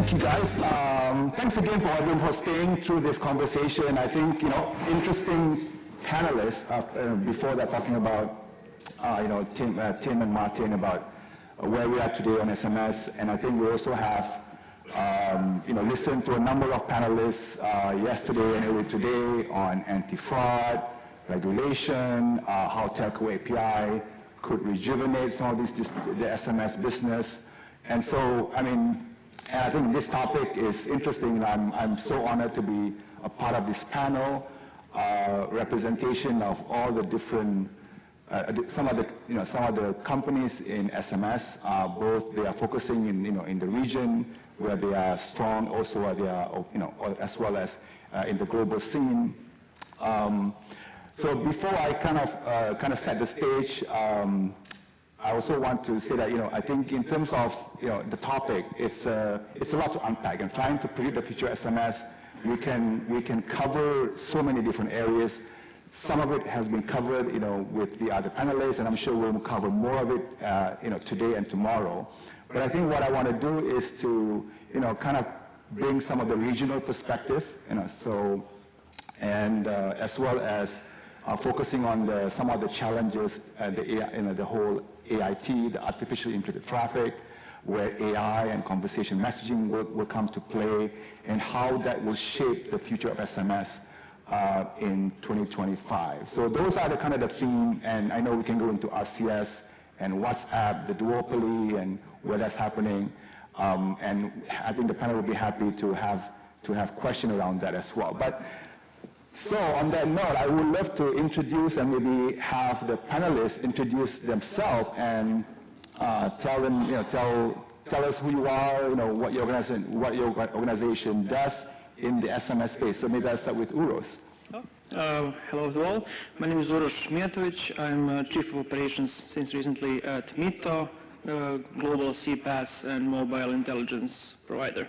Thank you, guys. Thanks again for everyone for staying through this conversation. I think, interesting panelists before that talking about, Tim and Martin about where we are today on SMS. And I think we also have, listened to a number of panelists yesterday and earlier today on anti-fraud, regulation, how telco API could rejuvenate some of the SMS business. And so, I think this topic is interesting, and I'm so honored to be a part of this panel, representation of all the different, some of the companies in SMS. Both they are focusing in the region where they are strong, also where they are, as well as in the global scene. So before I kind of set the stage. I also want to say that, I think in terms of, the topic, it's a lot to unpack. And trying to predict the future SMS, we can cover so many different areas. Some of it has been covered, with the other panelists, and I'm sure we'll cover more of it, today and tomorrow. But I think what I want to do is to, kind of bring some of the regional perspective, as well as focusing on some of the challenges, the whole AIT, the Artificially Inflated Traffic, where AI and conversation messaging will come to play, and how that will shape the future of SMS in 2025. So those are the kind of the theme, and I know we can go into RCS and WhatsApp, the duopoly, and where that's happening. And I think the panel will be happy to have questions around that as well. So on that note, I would love to introduce and maybe have the panelists introduce themselves and tell us who you are, what your organization does in the SMS space. So maybe I'll start with Uros. Hello to all. My name is Uros Mijatovic. I'm Chief of Operations since recently at Mitto, global CPaaS and mobile intelligence provider.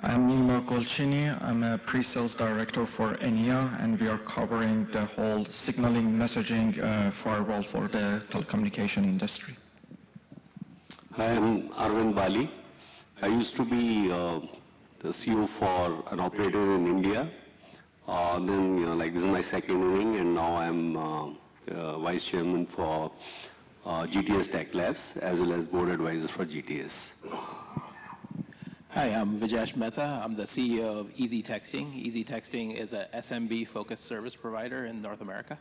I'm Nima Golchini. I'm a pre-sales director for Enea, and we are covering the whole signaling messaging firewall for the telecommunication industry. Hi, I'm Arvind Bali. I used to be the CEO for an operator in India. Then, this is my second inning, and now I'm vice chairman for GTS Tech Labs, as well as board advisor for GTS. Hi, I'm Vijesh Mehta. I'm the CEO of Easy Texting. Easy Texting is a SMB-focused service provider in North America.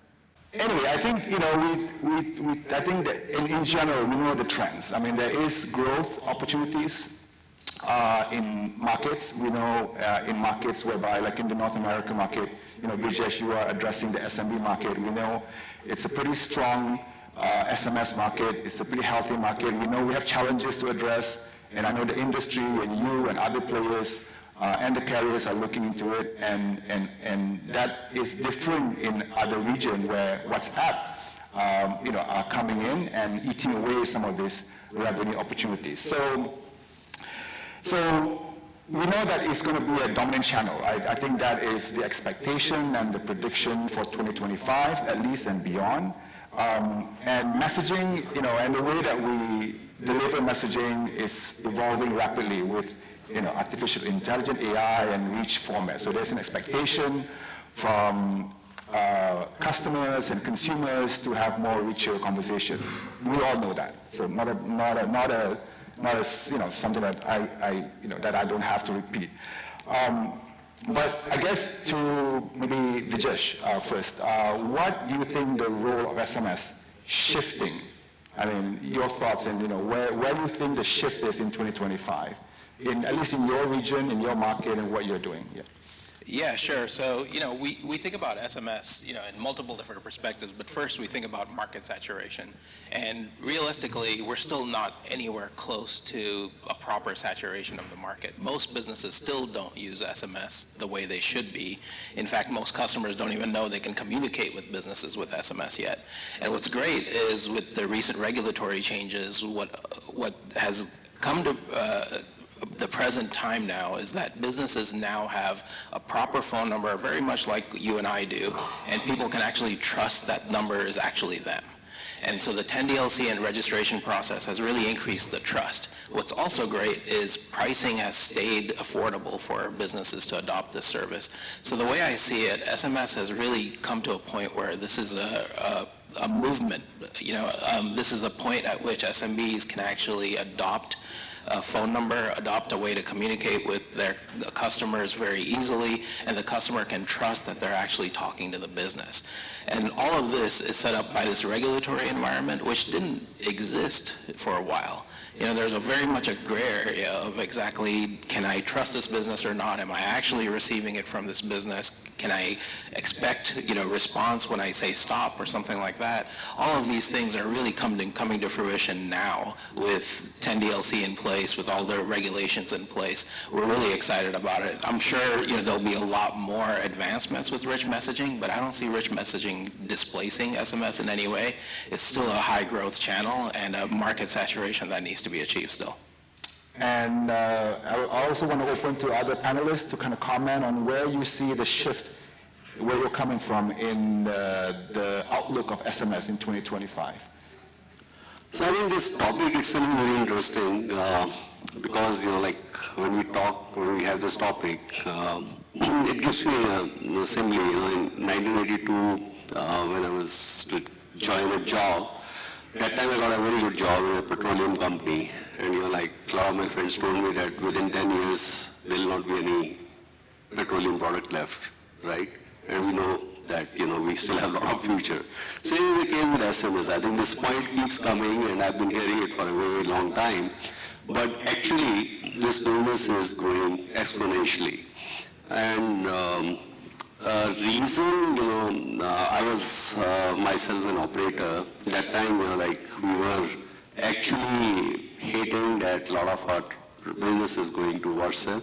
Anyway, I think, I think that in general, we know the trends. There is growth opportunities in markets. We know in markets whereby, like in the North American market, Vijesh, you are addressing the SMB market. We know it's a pretty strong SMS market. It's a pretty healthy market. We know we have challenges to address. And I know the industry and you and other players and the carriers are looking into it, and that is different in other regions where WhatsApp, are coming in and eating away some of these revenue opportunities. So we know that it's going to be a dominant channel. I think that is the expectation and the prediction for 2025, at least, and beyond. And messaging, and the way that we deliver messaging is evolving rapidly with, artificial intelligence, AI, and rich format. So there's an expectation from customers and consumers to have more richer conversation. We all know that. So not something that I don't have to repeat. But I guess to maybe Vijesh first, what do you think the role of SMS shifting? Your thoughts and where do you think the shift is in 2025, at least in your region, in your market, and what you're doing? Yeah. Yeah, sure. So, we think about SMS, in multiple different perspectives, but first we think about market saturation. And realistically, we're still not anywhere close to a proper saturation of the market. Most businesses still don't use SMS the way they should be. In fact, most customers don't even know they can communicate with businesses with SMS yet. And what's great is with the recent regulatory changes, what has come to the present time now is that businesses now have a proper phone number, very much like you and I do, and people can actually trust that number is actually them. And so the 10DLC and registration process has really increased the trust. What's also great is pricing has stayed affordable for businesses to adopt this service. So the way I see it, SMS has really come to a point where this is a movement. This is a point at which SMBs can actually adopt a phone number, adopt a way to communicate with their customers very easily, and the customer can trust that they're actually talking to the business. And all of this is set up by this regulatory environment, which didn't exist for a while. There's very much a gray area of exactly, can I trust this business or not? Am I actually receiving it from this business? Can I expect, response when I say stop or something like that? All of these things are really coming to fruition now with 10DLC in place, with all the regulations in place. We're really excited about it. I'm sure, there'll be a lot more advancements with rich messaging, but I don't see rich messaging displacing SMS in any way. It's still a high growth channel and a market saturation that needs to be achieved still. And I also want to open to other panelists to kind of comment on where you see the shift, where you're coming from in the outlook of SMS in 2025. So I think this topic itself is very interesting because, when we have this topic, it gives me a simile. In 1982, when I was to join a job, that time I got a very good job in a petroleum company, and a lot of my friends told me that within 10 years there will not be any petroleum product left, right? And we know that we still have a lot of future. Same we came with SMS. I think this point keeps coming, and I've been hearing it for a very long time. But actually, this business is growing exponentially, and reason, I was myself an operator. That time, we were actually hating that a lot of our business is going to WhatsApp.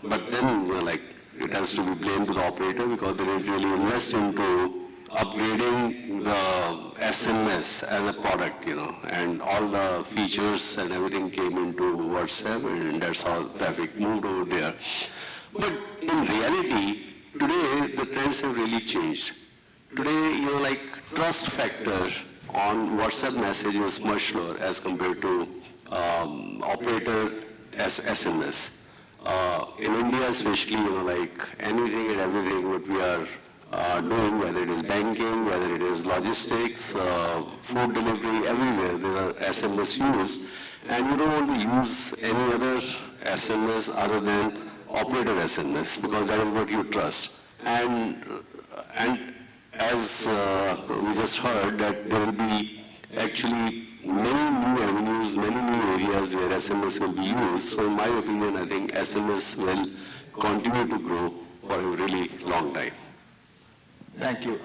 But then, it has to be blamed to the operator because they didn't really invest into upgrading the SMS as a product, and all the features and everything came into WhatsApp, and that's how traffic moved over there. But in reality, today the trends have really changed. Today, trust factor on WhatsApp message is much lower as compared to operator SMS. In India especially, anything and everything what we are doing, whether it is banking, whether it is logistics, food delivery, everywhere there are SMS used, and you don't want to use any other SMS other than operator SMS, because that is what you trust. And as we just heard, that there will be actually many new avenues, many new areas where SMS will be used. So in my opinion, I think SMS will continue to grow for a really long time. Thank you.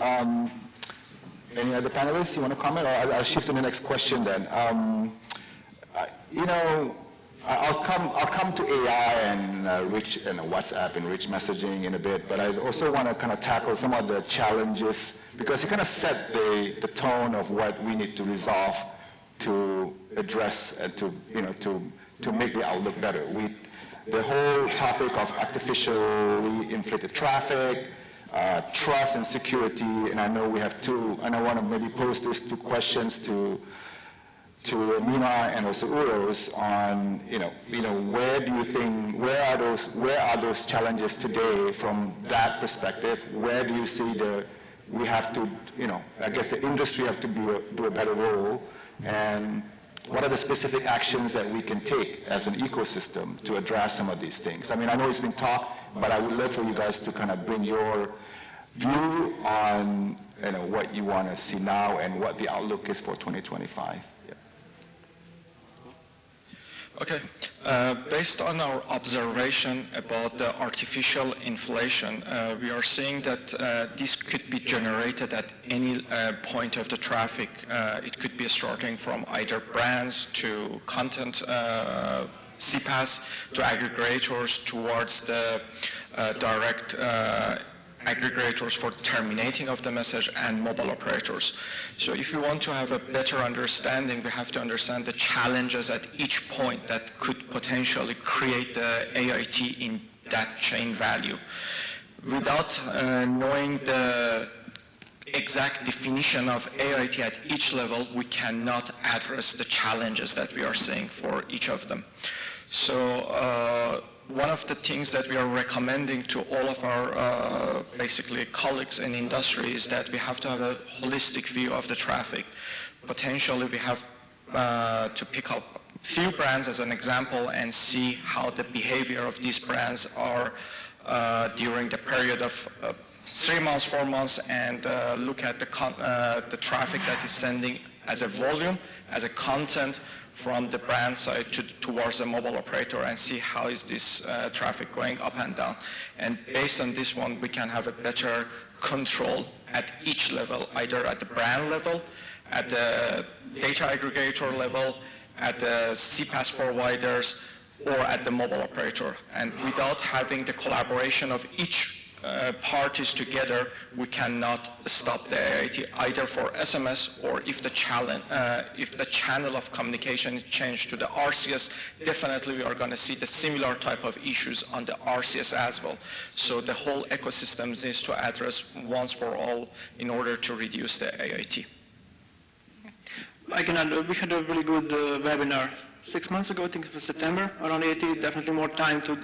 Any other panelists you want to comment, or I'll shift to the next question then. I'll come to AI and rich and WhatsApp and rich messaging in a bit, but I also want to kind of tackle some of the challenges, because it kind of set the tone of what we need to resolve to address and to make the outlook better. The whole topic of artificially inflated traffic, trust and security, and I know we have two, and I want to maybe pose these two questions to Nima and also Uros on, where are those challenges today from that perspective? Where do you see we have to, I guess the industry have to do a better role, and what are the specific actions that we can take as an ecosystem to address some of these things? I mean, I know it's been talked, but I would love for you guys to kind of bring your view on, what you want to see now and what the outlook is for 2025. Okay. Based on our observation about the artificial inflation, we are seeing that this could be generated at any point of the traffic. It could be starting from either brands to content CPaaS to aggregators towards the direct aggregators for terminating of the message and mobile operators. So if you want to have a better understanding, we have to understand the challenges at each point that could potentially create the AIT in that chain value. Without knowing the exact definition of AIT at each level, we cannot address the challenges that we are seeing for each of them. So one of the things that we are recommending to all of our basically colleagues in industry is that we have to have a holistic view of the traffic. Potentially we have to pick up few brands as an example and see how the behavior of these brands are during the period of 3 months, 4 months, and look at the traffic that is sending as a volume, as a content from the brand side towards the mobile operator, and see how is this traffic going up and down. And based on this one, we can have a better control at each level, either at the brand level, at the data aggregator level, at the CPaaS providers, or at the mobile operator. And without having the collaboration of each parties together, we cannot stop the AIT either for SMS, or if the channel of communication is changed to the RCS, definitely we are going to see the similar type of issues on the RCS as well. So the whole ecosystem needs to address once for all in order to reduce the AIT. I can add, we had a really good webinar 6 months ago, I think it was September, around AIT, definitely more time to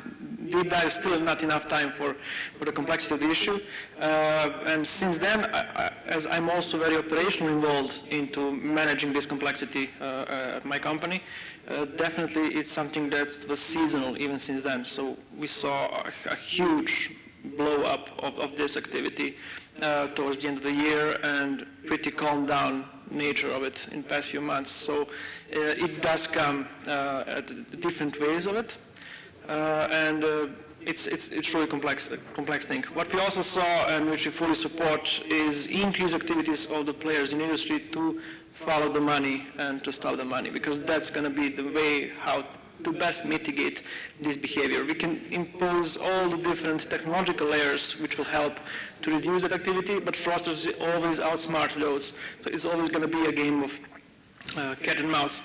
deep dive, still not enough time for the complexity of the issue. And since then, as I'm also very operationally involved into managing this complexity at my company, definitely it's something that was seasonal even since then. So we saw a huge blow up of this activity towards the end of the year, and pretty calmed down nature of it in the past few months. So it does come at different ways of it, and it's really complex thing. What we also saw, and which we fully support, is increased activities of the players in the industry to follow the money and to stop the money, because that's going to be the way how to best mitigate this behavior. We can impose all the different technological layers which will help to reduce that activity, but fraudsters always outsmart those. So it's always going to be a game of cat and mouse.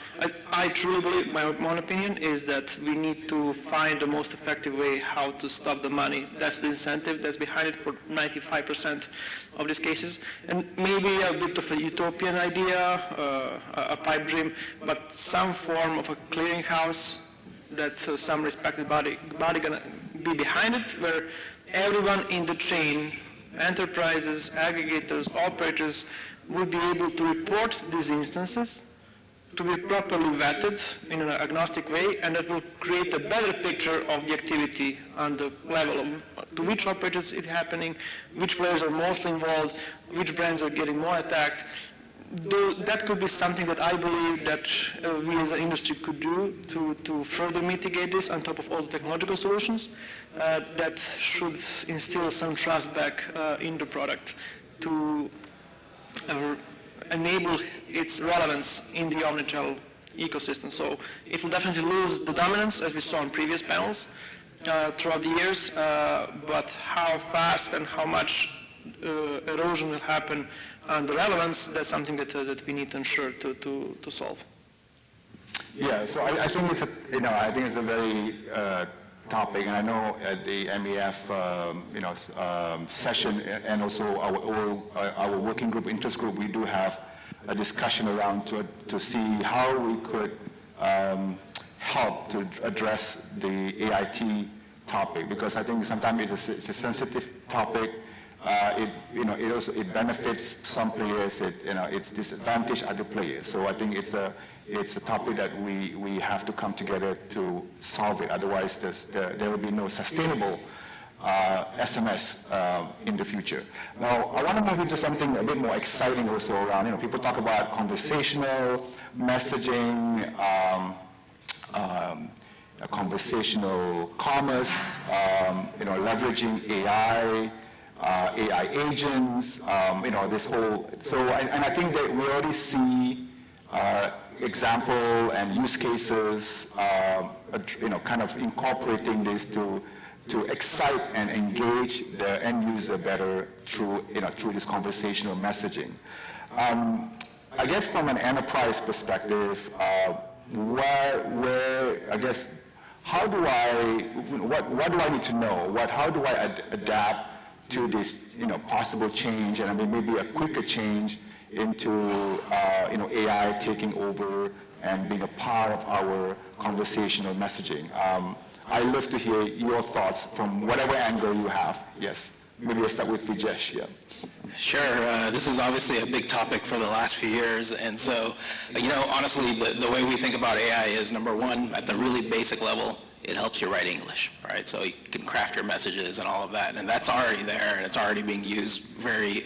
I truly believe, my own opinion, is that we need to find the most effective way how to stop the money. That's the incentive that's behind it for 95% of these cases. And maybe a bit of a utopian idea, a pipe dream, but some form of a clearinghouse that some respected body gonna be behind it, where everyone in the chain, enterprises, aggregators, operators, will be able to report these instances, to be properly vetted in an agnostic way, and that will create a better picture of the activity on the level of to which operators it's happening, which players are mostly involved, which brands are getting more attacked. That could be something that I believe that we as an industry could do to further mitigate this on top of all the technological solutions that should instill some trust back in the product to enable its relevance in the omnichannel ecosystem. So it will definitely lose the dominance, as we saw in previous panels throughout the years, but how fast and how much erosion will happen on the relevance, that's something that we need to ensure to solve. Yeah, so I think it's a very topic, and I know at the MEF session, and also our working group, interest group, we do have a discussion around to see how we could help to address the AIT topic, because I think sometimes it's a sensitive topic. It benefits some players. It's disadvantage other players. So I think it's a topic that we have to come together to solve it. Otherwise, there will be no sustainable SMS in the future. Now, I want to move into something a bit more exciting also around. People talk about conversational messaging, conversational commerce, leveraging AI. AI agents, this whole, and I think that we already see example and use cases, kind of incorporating this to excite and engage the end user better through this conversational messaging. I guess from an enterprise perspective, what do I need to know? How do I adapt to this, possible change, and I mean, maybe a quicker change into, AI taking over and being a part of our conversational messaging. I'd love to hear your thoughts from whatever angle you have. Yes. Maybe I'll start with Vijesh, yeah. Sure. This is obviously a big topic for the last few years. And so, honestly, the way we think about AI is, number one, at the really basic level, it helps you write English, right? So you can craft your messages and all of that. And that's already there, and it's already being used very,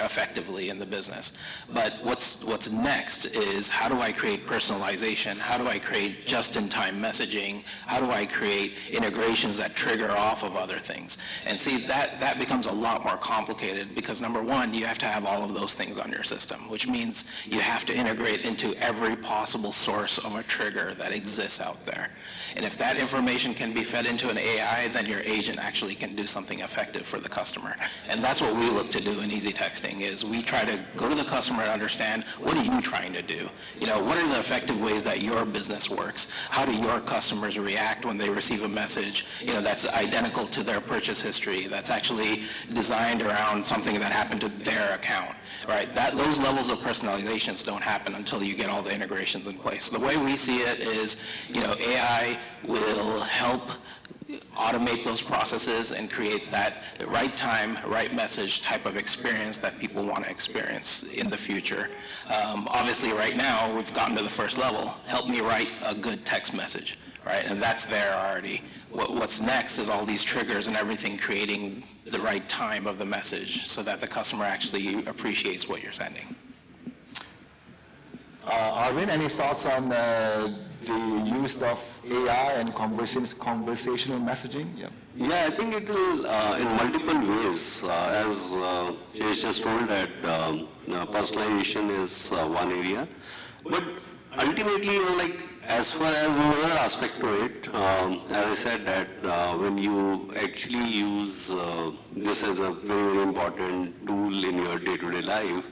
effectively in the business. But what's next is, how do I create personalization? How do I create just-in-time messaging? How do I create integrations that trigger off of other things? And see, that becomes a lot more complicated because, number one, you have to have all of those things on your system, which means you have to integrate into every possible source of a trigger that exists out there. And if that information can be fed into an AI, then your agent actually can do something effective for the customer. And that's what we look to do in Easy Texting, is we try to go to the customer and understand, what are you trying to do? What are the effective ways that your business works? How do your customers react when they receive a message, that's identical to their purchase history, that's actually designed around something that happened to their account, right? Those levels of personalizations don't happen until you get all the integrations in place. The way we see it is, AI will help automate those processes and create that right time, right message type of experience that people want to experience in the future. Obviously, right now, we've gotten to the first level. Help me write a good text message, right? And that's there already. What's next is all these triggers and everything creating the right time of the message so that the customer actually appreciates what you're sending. Arvind, any thoughts on the use of AI and conversational messaging? Yeah, I think it will, in multiple ways, as Jay just told that personalization is one area. But ultimately, as far as another aspect to it, as I said that when you actually use this as a very, very important tool in your day-to-day life,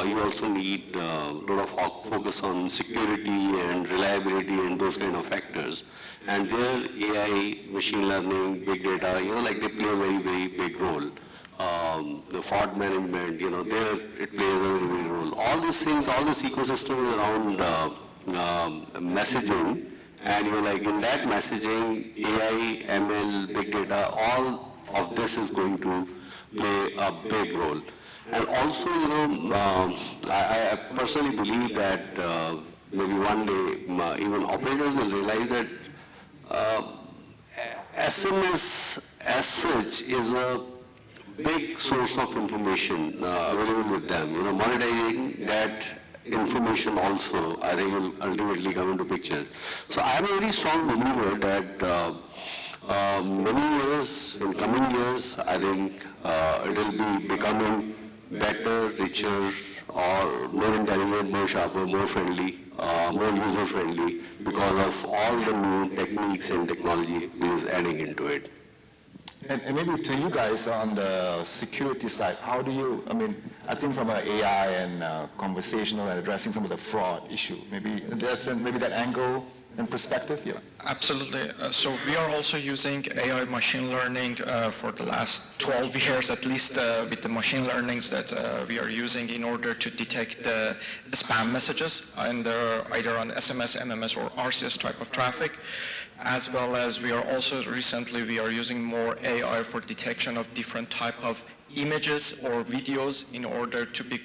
you also need a lot of focus on security and reliability and those kind of factors. And there, AI, machine learning, big data, they play a very, very big role. The fraud management, there it plays a very big role. All these things, all this ecosystem is around messaging, and in that messaging, AI, ML, big data, all of this is going to play a big role. And also, I personally believe that maybe one day even operators will realize that SMS as such is a big source of information available with them. Monetizing that information also, I think, will ultimately come into picture. So I am a very strong believer that many years, in coming years, I think it will be becoming better, richer, or more intelligent, more sharper, more friendly, more user-friendly, because of all the new techniques and technology is adding into it. And maybe to you guys on the security side, how do you, I think from an AI and conversational and addressing some of the fraud issue, maybe that angle and perspective, yeah? Absolutely. So we are also using AI machine learning for the last 12 years, at least with the machine learnings that we are using in order to detect the spam messages, and either on SMS, MMS, or RCS type of traffic. As well as we are using more AI for detection of different type of images or videos in order to be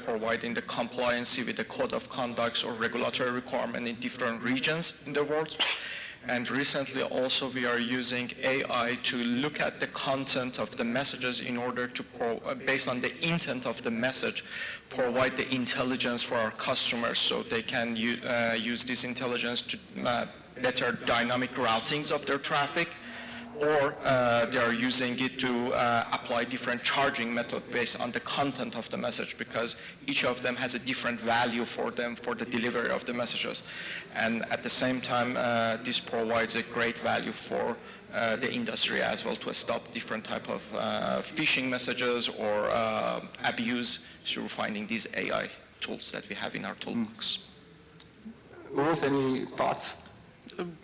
providing the compliance with the code of conduct or regulatory requirement in different regions in the world. And recently also we are using AI to look at the content of the messages in order to, based on the intent of the message, provide the intelligence for our customers so they can use this intelligence to better dynamic routings of their traffic, or they are using it to apply different charging method based on the content of the message, because each of them has a different value for them for the delivery of the messages. And at the same time, this provides a great value for the industry as well to stop different type of phishing messages or abuse through finding these AI tools that we have in our toolbox. Uros, any thoughts?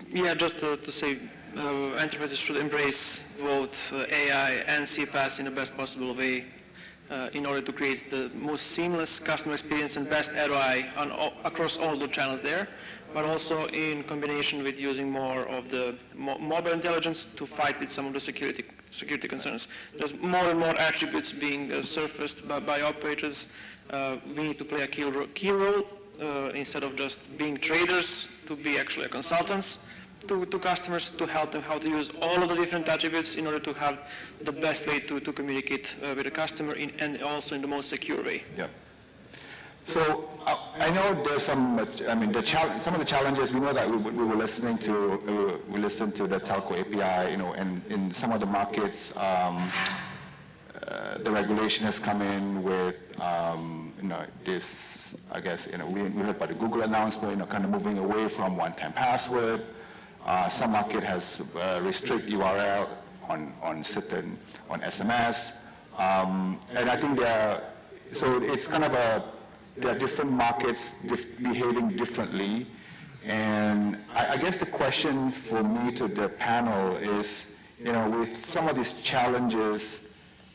Yeah, just to say, enterprises should embrace both AI and CPaaS in the best possible way in order to create the most seamless customer experience and best ROI across all the channels there, but also in combination with using more of the mobile intelligence to fight with some of the security concerns. There's more and more attributes being surfaced by operators. We need to play a key role instead of just being traders, to be actually consultants to customers, to help them how to use all of the different attributes in order to have the best way to communicate with the customer and also in the most secure way. Yeah. So I know there's some, I mean, some of the challenges, we know that we were listening to, we listened to the telco API, you know, and in some of the markets, the regulation has come in with, you know, this, I guess, you know, we heard about the Google announcement, you know, kind of moving away from one-time password. Some market has restrict URL on certain, on SMS. And I think so it's kind of there are different markets behaving differently. And I guess the question for me to the panel is, you know, with some of these challenges,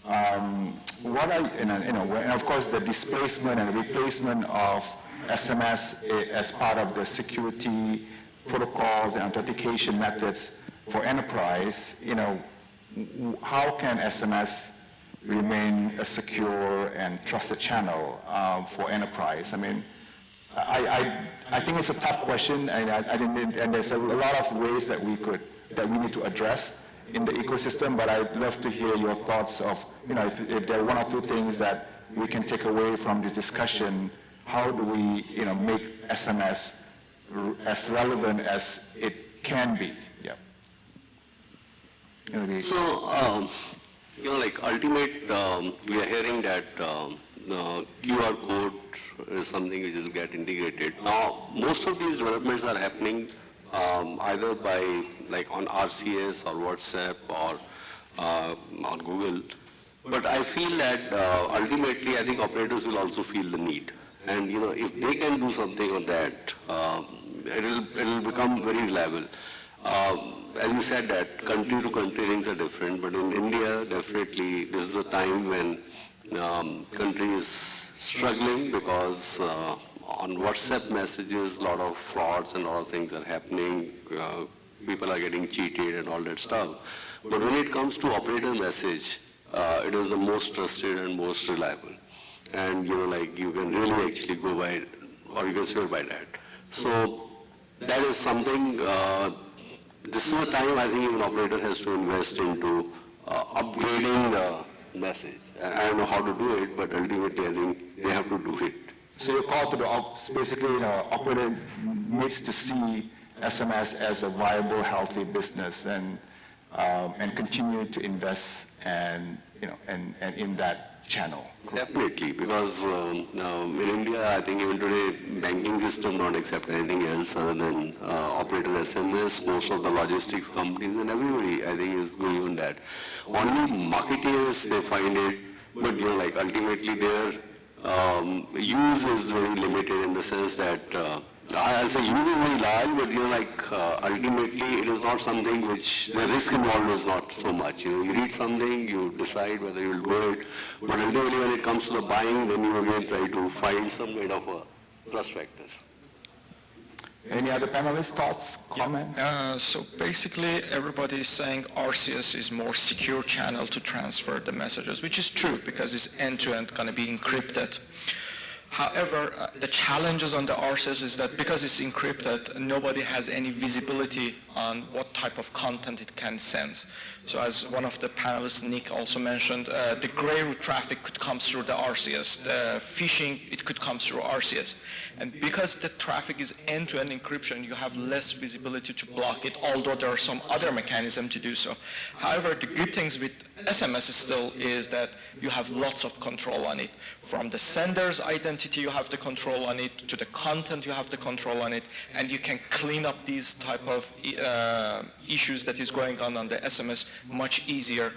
what are, you know, and of course the displacement and replacement of SMS as part of the security protocols and authentication methods for enterprise, you know, how can SMS remain a secure and trusted channel for enterprise? I mean, I think it's a tough question, and there's a lot of ways that we need to address in the ecosystem, but I'd love to hear your thoughts of, you know, if there are one or two things that we can take away from this discussion, how do we, you know, make SMS as relevant as it can be? Yeah. So, you know, like ultimate, we are hearing that the QR code is something which will get integrated. Now, most of these developments are happening either by, like on RCS or WhatsApp or on Google. But I feel that ultimately, I think operators will also feel the need. And, you know, if they can do something on that, it'll become very reliable. As you said that country to country things are different, but in India, definitely this is a time when country is struggling because on WhatsApp messages, a lot of frauds and a lot of things are happening. People are getting cheated and all that stuff. But when it comes to operator message, it is the most trusted and most reliable. And, you know, like you can really actually go by, or you can swear by that. So that is something, this is a time I think even operator has to invest into upgrading the message. I don't know how to do it, but ultimately I think they have to do it. So your call to the basically, you know, operator needs to see SMS as a viable, healthy business and continue to invest and, you know, and in that channel. Definitely, because in India, I think even today, banking system don't accept anything else other than operator SMS. Most of the logistics companies and everybody, I think, is going on that. Only marketeers, they find it, but, you know, like ultimately their use is very limited in the sense that I'll say use is very large, but, you know, like ultimately it is not something which the risk involved is not so much. You know, you read something, you decide whether you will do it, but ultimately when it comes to the buying, then you again try to find some kind of a trust factor. Any other panelists, thoughts, comments? So basically, everybody is saying RCS is more secure channel to transfer the messages, which is true because it's end-to-end going to be encrypted. However, the challenges on the RCS is that because it's encrypted, nobody has any visibility on what type of content it can sense. So as one of the panelists, Nick, also mentioned, the gray route traffic could come through the RCS. The phishing, it could come through RCS. And because the traffic is end-to-end encryption, you have less visibility to block it, although there are some other mechanisms to do so. However, the good things with SMS still is that you have lots of control on it. From the sender's identity, you have the control on it, to the content, you have the control on it, and you can clean up these type of issues that is going on the SMS much easier,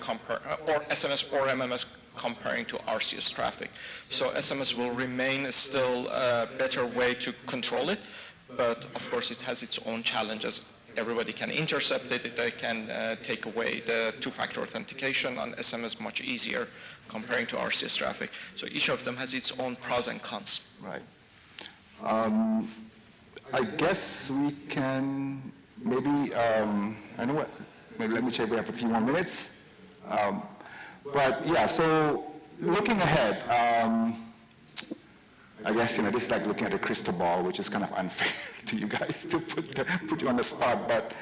or SMS or MMS comparing to RCS traffic. So SMS will remain still a better way to control it, but of course it has its own challenges. everybody can intercept it, they can take away the two-factor authentication on SMS much easier comparing to RCS traffic. So each of them has its own pros and cons. Right. I guess we can maybe, I know what, maybe let me check, we have a few more minutes. But yeah, so looking ahead, I guess, this is like looking at a crystal ball, which is kind of unfair to you guys to put you on the spot, but,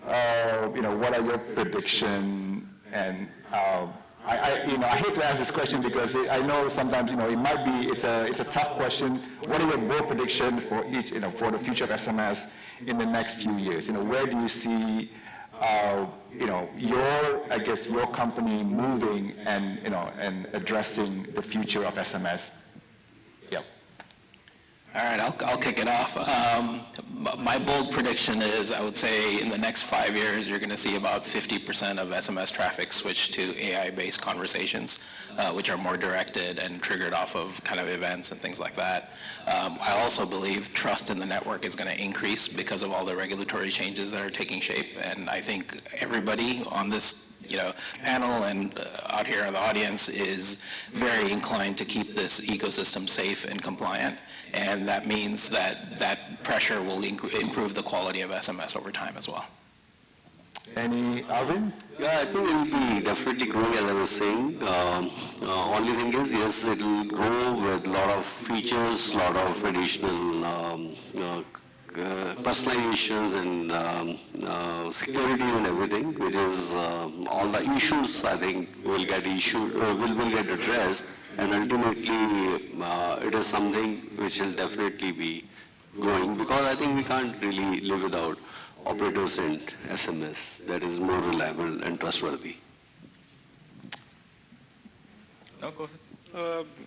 what are your predictions? And I hate to ask this question because I know sometimes, it might be, it's a tough question. What are your bold predictions for each, for the future of SMS in the next few years? Where do you see, your company moving and, and addressing the future of SMS? Yep. All right, I'll kick it off. My bold prediction is, I would say in the next 5 years, you're going to see about 50% of SMS traffic switch to AI-based conversations, which are more directed and triggered off of kind of events and things like that. I also believe trust in the network is going to increase because of all the regulatory changes that are taking shape. And I think everybody on this panel and out here in the audience is very inclined to keep this ecosystem safe and compliant. And that means that pressure will improve the quality of SMS over time as well. Any, Arvind? Yeah, I think it will be definitely growing, as I was saying. Only thing is, yes, it will grow with a lot of features, a lot of additional personalizations and security and everything, which is all the issues I think will get addressed, and ultimately it is something which will definitely be growing, because I think we can't really live without operators and SMS that is more reliable and trustworthy. No, go ahead.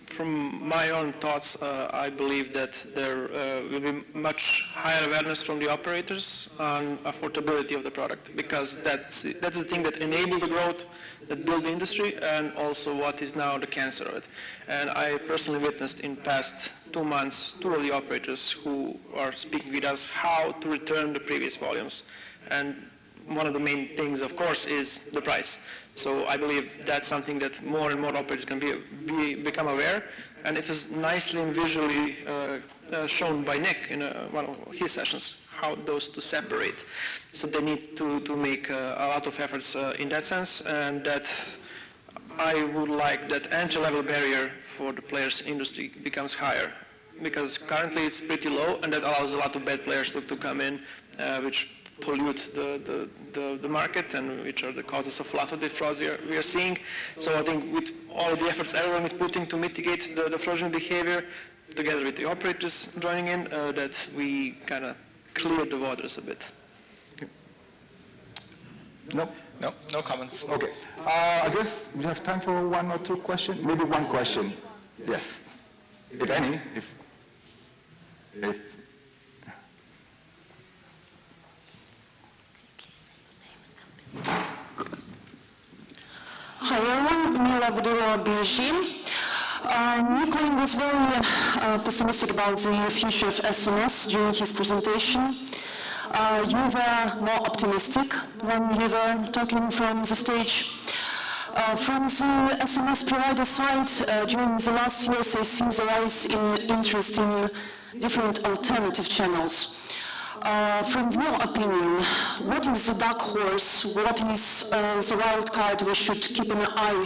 From my own thoughts, I believe that there will be much higher awareness from the operators on affordability of the product, because that's the thing that enabled the growth, that built the industry, and also what is now the cancer of it. And I personally witnessed in past 2 months, 2 of the operators who are speaking with us how to return the previous volumes. And one of the main things, of course, is the price. So I believe that's something that more and more operators can become aware, and it is nicely and visually shown by Nick in one of his sessions, how those to separate. So they need to make a lot of efforts in that sense, and that I would like that entry-level barrier for the players industry becomes higher, because currently it's pretty low, and that allows a lot of bad players to come in, which pollute the market, and which are the causes of a lot of the frauds we are seeing. So I think with all of the efforts everyone is putting to mitigate the fraudulent behavior, together with the operators joining in, that we kind of clear the waters a bit. Okay. Nope. No comments. Okay. I guess we have time for 1 or 2 questions. Maybe 1 question. Yes. If any. If Hi everyone, Mila Budila BG. Nick was very pessimistic about the future of SMS during his presentation. You were more optimistic when you were talking from the stage. From the SMS provider side, during the last years, I see the rise in interest in different alternative channels. From your opinion, what is the dark horse? What is the wild card we should keep an eye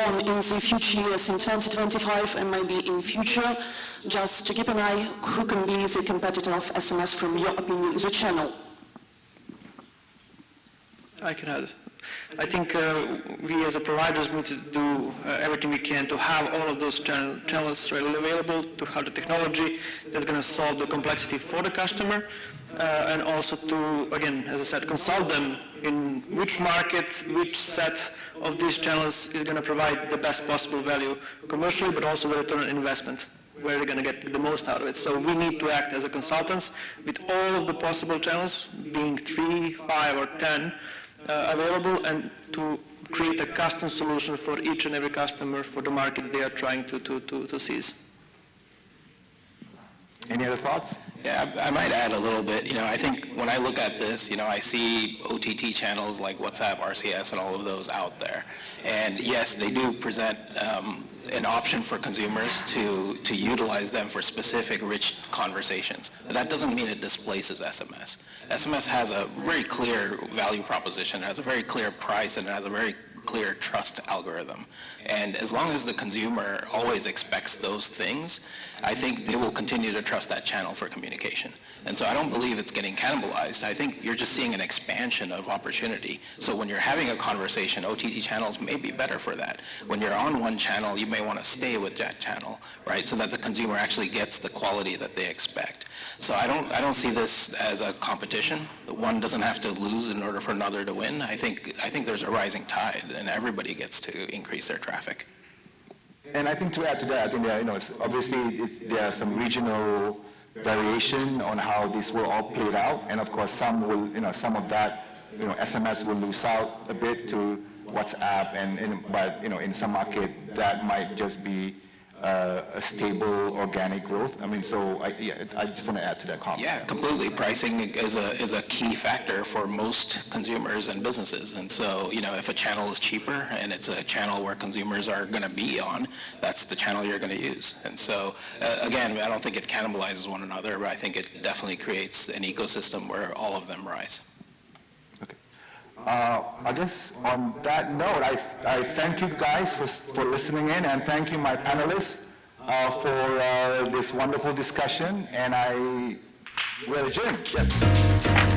on in the future years, in 2025 and maybe in future, just to keep an eye who can be the competitor of SMS from your opinion, the channel? I can add. I think we as a providers need to do everything we can to have all of those channels readily available, to have the technology that's going to solve the complexity for the customer, and also to, again, as I said, consult them in which market, which set of these channels is going to provide the best possible value commercially, but also the return on investment, where they're going to get the most out of it. So we need to act as a consultants with all of the possible channels, being 3, 5, or 10, available, and to create a custom solution for each and every customer for the market they are trying to seize. Any other thoughts? Yeah, I might add a little bit. I think when I look at this, I see OTT channels like WhatsApp, RCS, and all of those out there. And yes, they do present an option for consumers to utilize them for specific rich conversations. But that doesn't mean it displaces SMS. SMS has a very clear value proposition, it has a very clear price, and it has a very clear trust algorithm. And as long as the consumer always expects those things, I think they will continue to trust that channel for communication. And so I don't believe it's getting cannibalized. I think you're just seeing an expansion of opportunity. So when you're having a conversation, OTT channels may be better for that. When you're on one channel, you may want to stay with that channel, right? So that the consumer actually gets the quality that they expect. So I don't see this as a competition. One doesn't have to lose in order for another to win. I think there's a rising tide, and everybody gets to increase their traffic. And I think to add to that, I think that, obviously there are some regional variation on how this will all play out, and of course some will, some of that, SMS will lose out a bit to WhatsApp, but in some market that might just be a stable organic growth. I mean, so I just want to add to that comment. Yeah, completely. Pricing is a key factor for most consumers and businesses. And so, if a channel is cheaper and it's a channel where consumers are going to be on, that's the channel you're going to use. And so, again, I don't think it cannibalizes one another, but I think it definitely creates an ecosystem where all of them rise. I guess on that note, I thank you guys for listening in, and thank you, my panelists, for this wonderful discussion, and we're adjourned. Yes.